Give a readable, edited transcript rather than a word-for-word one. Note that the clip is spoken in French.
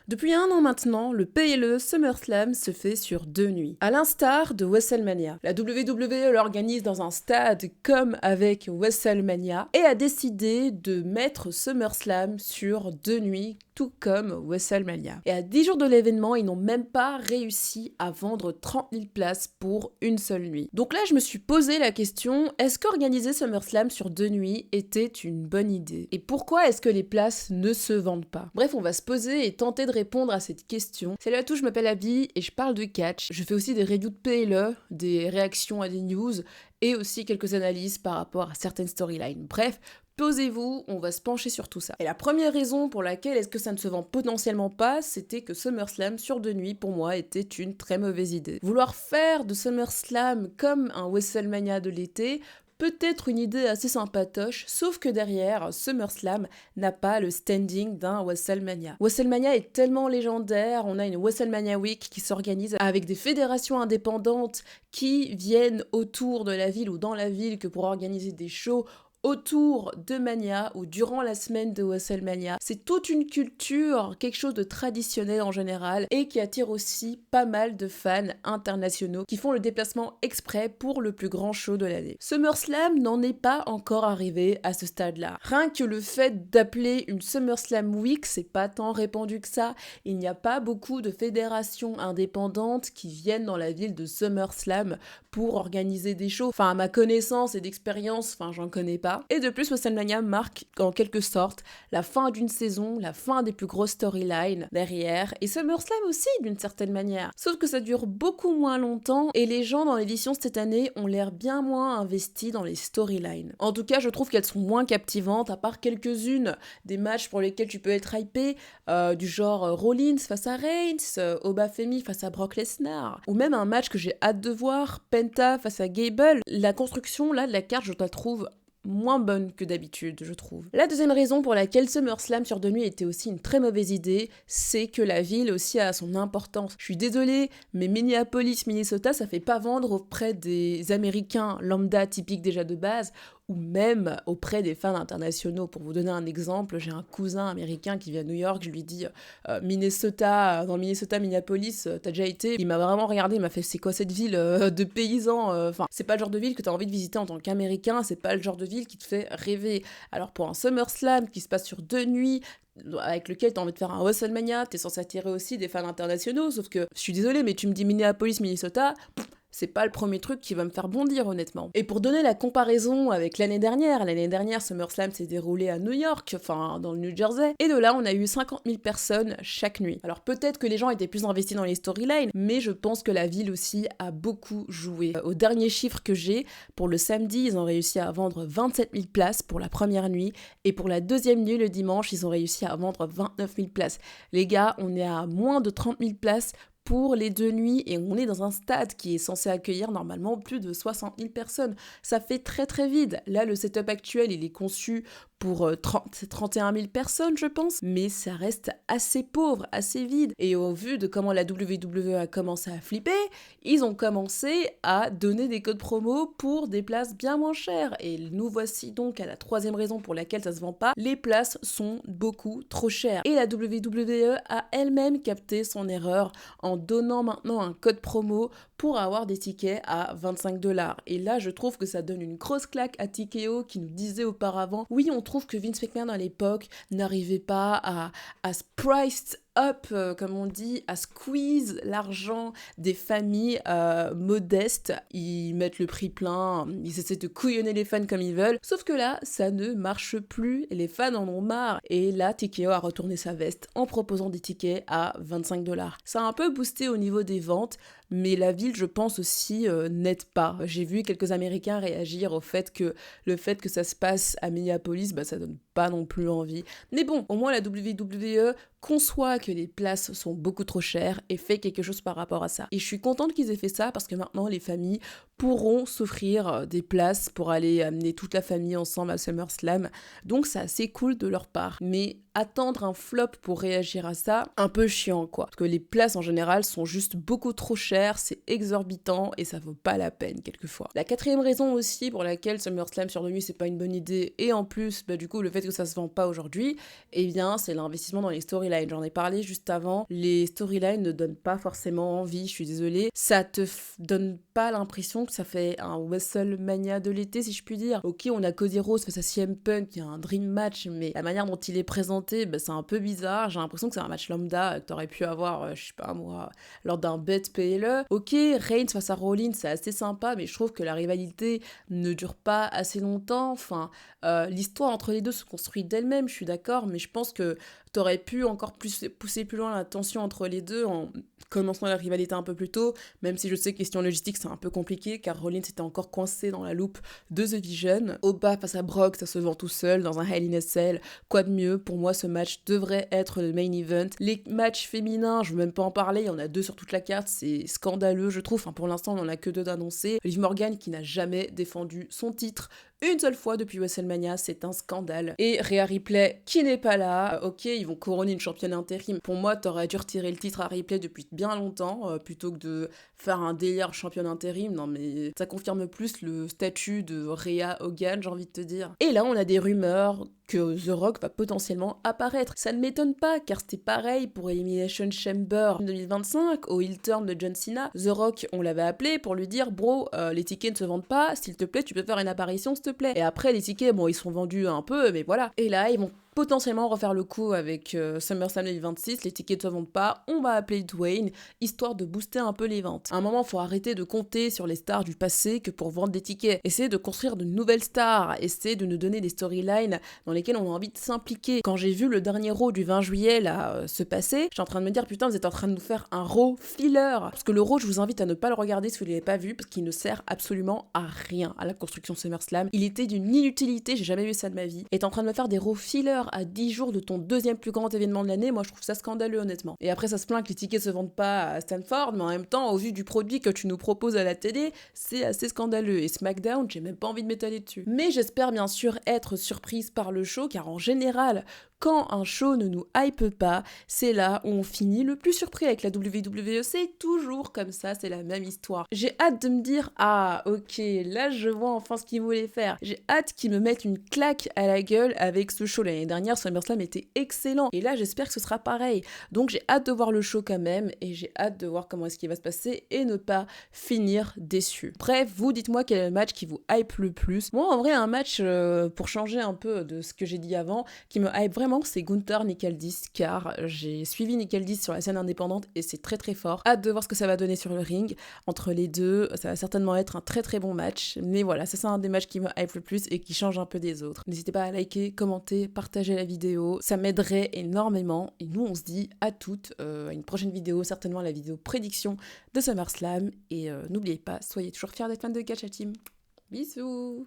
Depuis un an maintenant, le PLE SummerSlam se fait sur 2 nuits. À l'instar de WrestleMania, la WWE l'organise dans un stade comme avec WrestleMania et a décidé de mettre SummerSlam sur 2 nuits, tout comme WrestleMania. Et à 10 jours de l'événement, ils n'ont même pas réussi à vendre 30 000 places pour une seule nuit. Donc là, je me suis posé la question, est-ce qu'organiser SummerSlam sur 2 nuits était une bonne idée? Et pourquoi est-ce que les places ne se vendent pas? Bref, on va se poser et tenter de répondre à cette question. Salut à tous, je m'appelle Abby et je parle de catch. Je fais aussi des reviews de PLE, des réactions à des news et aussi quelques analyses par rapport à certaines storylines. Bref, posez-vous, on va se pencher sur tout ça. Et la première raison pour laquelle est-ce que ça ne se vend potentiellement pas, c'était que SummerSlam sur 2 nuits, pour moi, était une très mauvaise idée. Vouloir faire de SummerSlam comme un WrestleMania de l'été, peut-être une idée assez sympatoche, sauf que derrière, SummerSlam n'a pas le standing d'un WrestleMania. WrestleMania est tellement légendaire, on a une WrestleMania Week qui s'organise avec des fédérations indépendantes qui viennent autour de la ville ou dans la ville que pour organiser des shows autour de Mania ou durant la semaine de WrestleMania. C'est toute une culture, quelque chose de traditionnel en général et qui attire aussi pas mal de fans internationaux qui font le déplacement exprès pour le plus grand show de l'année. SummerSlam n'en est pas encore arrivé à ce stade-là. Rien que le fait d'appeler une SummerSlam Week, c'est pas tant répandu que ça. Il n'y a pas beaucoup de fédérations indépendantes qui viennent dans la ville de SummerSlam pour organiser des shows. Enfin, à ma connaissance et d'expérience, j'en connais pas. Et de plus, WrestleMania marque en quelque sorte la fin d'une saison, la fin des plus grosses storylines derrière, et SummerSlam aussi d'une certaine manière. Sauf que ça dure beaucoup moins longtemps et les gens dans l'édition cette année ont l'air bien moins investis dans les storylines. En tout cas, je trouve qu'elles sont moins captivantes, à part quelques-unes des matchs pour lesquels tu peux être hypé, du genre Rollins face à Reigns, Obafemi face à Brock Lesnar, ou même un match que j'ai hâte de voir, Penta face à Gable. La construction là de la carte, je la trouve moins bonne que d'habitude, je trouve. La deuxième raison pour laquelle SummerSlam sur 2 nuits était aussi une très mauvaise idée, c'est que la ville aussi a son importance. Je suis désolée, mais Minneapolis, Minnesota, ça fait pas vendre auprès des Américains lambda typiques déjà de base, ou même auprès des fans internationaux. Pour vous donner un exemple, j'ai un cousin américain qui vit à New York, je lui dis Minnesota, dans le Minnesota, Minneapolis, t'as déjà été? Il m'a vraiment regardé, il m'a fait c'est quoi cette ville de paysans? Enfin, c'est pas le genre de ville que t'as envie de visiter en tant qu'Américain, c'est pas le genre de ville qui te fait rêver. Alors pour un SummerSlam qui se passe sur 2 nuits, avec lequel t'as envie de faire un WrestleMania, t'es censé attirer aussi des fans internationaux, sauf que, je suis désolée, mais tu me dis Minneapolis, Minnesota, c'est pas le premier truc qui va me faire bondir, honnêtement. Et pour donner la comparaison avec l'année dernière, SummerSlam s'est déroulé à New York, dans le New Jersey, et de là, on a eu 50 000 personnes chaque nuit. Alors peut-être que les gens étaient plus investis dans les storylines, mais je pense que la ville aussi a beaucoup joué. Au dernier chiffre que j'ai, pour le samedi, ils ont réussi à vendre 27 000 places pour la première nuit, et pour la deuxième nuit, le dimanche, ils ont réussi à vendre 29 000 places. Les gars, on est à moins de 30 000 places pour les 2 nuits et on est dans un stade qui est censé accueillir normalement plus de 60 000 personnes. Ça fait très très vide. Là, le setup actuel, il est conçu pour 31 000 personnes, je pense, mais ça reste assez pauvre, assez vide. Et au vu de comment la WWE a commencé à flipper, ils ont commencé à donner des codes promo pour des places bien moins chères. Et nous voici donc à la troisième raison pour laquelle ça se vend pas. Les places sont beaucoup trop chères. Et la WWE a elle-même capté son erreur en donnant maintenant un code promo pour avoir des tickets à 25$. Et là, je trouve que ça donne une grosse claque à TKO qui nous disait auparavant, oui, on trouve que Vince McMahon à l'époque n'arrivait pas à se price up, comme on dit, à squeeze l'argent des familles modestes. Ils mettent le prix plein, ils essaient de couillonner les fans comme ils veulent. Sauf que là, ça ne marche plus, et les fans en ont marre. Et là, TKO a retourné sa veste en proposant des tickets à 25$. Ça a un peu boosté au niveau des ventes, mais la ville, je pense aussi, n'aide pas. J'ai vu quelques Américains réagir au fait que le fait que ça se passe à Minneapolis, ça donne pas non plus envie. Mais bon, au moins la WWE conçoit que les places sont beaucoup trop chères et fait quelque chose par rapport à ça. Et je suis contente qu'ils aient fait ça parce que maintenant les familles pourront s'offrir des places pour aller amener toute la famille ensemble à SummerSlam. Donc c'est assez cool de leur part. Mais attendre un flop pour réagir à ça, un peu chiant quoi. Parce que les places en général sont juste beaucoup trop chères, c'est exorbitant et ça vaut pas la peine quelquefois. La quatrième raison aussi pour laquelle SummerSlam sur 2 nuits c'est pas une bonne idée, et en plus du coup le fait fait que ça se vend pas aujourd'hui, eh bien c'est l'investissement dans les storylines. J'en ai parlé juste avant, les storylines ne donnent pas forcément envie, je suis désolée. Ça te donne pas l'impression que ça fait un WrestleMania de l'été, si je puis dire. Ok, on a Cody Rhodes face à CM Punk, il y a un dream match, mais la manière dont il est présenté, c'est un peu bizarre. J'ai l'impression que c'est un match lambda que t'aurais pu avoir, je sais pas moi, lors d'un bet payez-le. Ok, Reigns face à Rollins, c'est assez sympa, mais je trouve que la rivalité ne dure pas assez longtemps. Enfin, l'histoire entre les deux se construit d'elle-même, je suis d'accord, mais je pense que t'aurais pu encore plus pousser plus loin la tension entre les deux en commençant la rivalité un peu plus tôt, même si je sais que question logistique c'est un peu compliqué, car Rollins était encore coincé dans la loupe de The Vision. Oba face à Brock, ça se vend tout seul dans un Hell in a Cell. Quoi de mieux? Pour moi, ce match devrait être le main event. Les matchs féminins, je veux même pas en parler, il y en a 2 sur toute la carte, c'est scandaleux, je trouve. Enfin, pour l'instant, on en a que 2 d'annoncés. Liv Morgan qui n'a jamais défendu son titre une seule fois depuis WrestleMania, c'est un scandale. Et Rhea Ripley qui n'est pas là. Ok, ils vont couronner une championne intérim. Pour moi, t'aurais dû retirer le titre à Ripley depuis bien longtemps, plutôt que de faire un délire championne intérim. Non mais ça confirme plus le statut de Rhea Hogan, j'ai envie de te dire. Et là, on a des rumeurs que The Rock va potentiellement apparaître. Ça ne m'étonne pas, car c'était pareil pour Elimination Chamber 2025, au heel turn de John Cena. The Rock, on l'avait appelé pour lui dire, bro, les tickets ne se vendent pas, s'il te plaît, tu peux faire une apparition, s'il te plaît. Et après, les tickets, bon, ils sont vendus un peu, mais voilà. Et là, ils vont potentiellement refaire le coup avec SummerSlam 2026, les tickets ne se vendent pas, on va appeler Dwayne, histoire de booster un peu les ventes. À un moment, il faut arrêter de compter sur les stars du passé que pour vendre des tickets. Essayer de construire de nouvelles stars, essayer de nous donner des storylines dans lesquelles on a envie de s'impliquer. Quand j'ai vu le dernier Raw du 20 juillet là se passer, j'étais en train de me dire, putain, vous êtes en train de nous faire un Raw filler. Parce que le Raw, je vous invite à ne pas le regarder si vous ne l'avez pas vu, parce qu'il ne sert absolument à rien à la construction SummerSlam. Il était d'une inutilité, j'ai jamais vu ça de ma vie. Et t'es en train de me faire des Raw fillers à 10 jours de ton deuxième plus grand événement de l'année, moi je trouve ça scandaleux honnêtement. Et après ça se plaint que les tickets se vendent pas à Stanford, mais en même temps au vu du produit que tu nous proposes à la télé, c'est assez scandaleux. Et SmackDown, j'ai même pas envie de m'étaler dessus. Mais j'espère bien sûr être surprise par le show, car en général, quand un show ne nous hype pas, c'est là où on finit le plus surpris avec la WWE, c'est toujours comme ça, c'est la même histoire. J'ai hâte de me dire, ah ok, là je vois enfin ce qu'ils voulaient faire. J'ai hâte qu'ils me mettent une claque à la gueule avec ce show. L'année dernière, SummerSlam était excellent, et là j'espère que ce sera pareil. Donc j'ai hâte de voir le show quand même, et j'ai hâte de voir comment est-ce qu'il va se passer, et ne pas finir déçu. Bref, vous dites-moi quel est le match qui vous hype le plus. Moi en vrai, un match, pour changer un peu de ce que j'ai dit avant, qui me hype vraiment, c'est Gunther Nicaldis, car j'ai suivi Nicaldis sur la scène indépendante et c'est très très fort. Hâte de voir ce que ça va donner sur le ring. Entre les deux, ça va certainement être un très très bon match. Mais voilà, ça c'est un des matchs qui me hype le plus et qui change un peu des autres. N'hésitez pas à liker, commenter, partager la vidéo. Ça m'aiderait énormément. Et nous, on se dit à toutes à une prochaine vidéo, certainement la vidéo prédiction de SummerSlam. Et n'oubliez pas, soyez toujours fiers d'être fan de Gacha Team. Bisous!